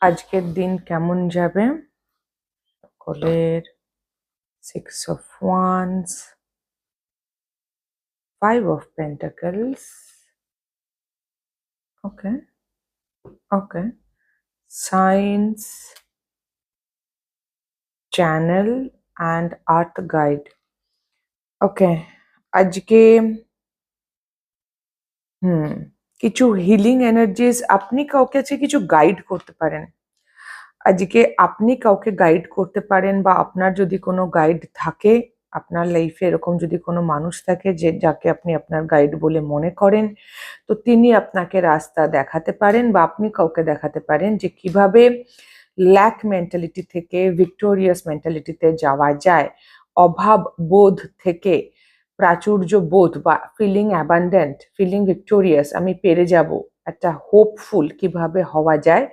আজকের দিন কেমন যাবে? সকলের 6 of Wands, 5 of Pentacles. Okay, okay. Signs, Channel and Earth Guide. Okay, আজকে কিছু হিলিং এনার্জিস আপনি কাউকে আছে কিছু গাইড করতে পারেন। আজকে আপনি কাউকে গাইড করতে পারেন, বা আপনার যদি কোনো গাইড থাকে, আপনার লাইফে এরকম যদি কোনো মানুষ থাকে যে যাকে আপনি আপনার গাইড বলে মনে করেন, তো তিনি আপনাকে রাস্তা দেখাতে পারেন, বা আপনি কাউকে দেখাতে পারেন যে কিভাবে ল্যাক মেন্টালিটি থেকে ভিক্টোরিয়াস মেন্টালিটিতে যাওয়া যায়, অভাব বোধ থেকে প্রাচুর্য বোধ বা ফিলিং অ্যাবান্ডেন্ট, ফিলিং ভিক্টোরিয়াস, আমি পেরে যাব, একটা হোপফুল কিভাবে হওয়া যায়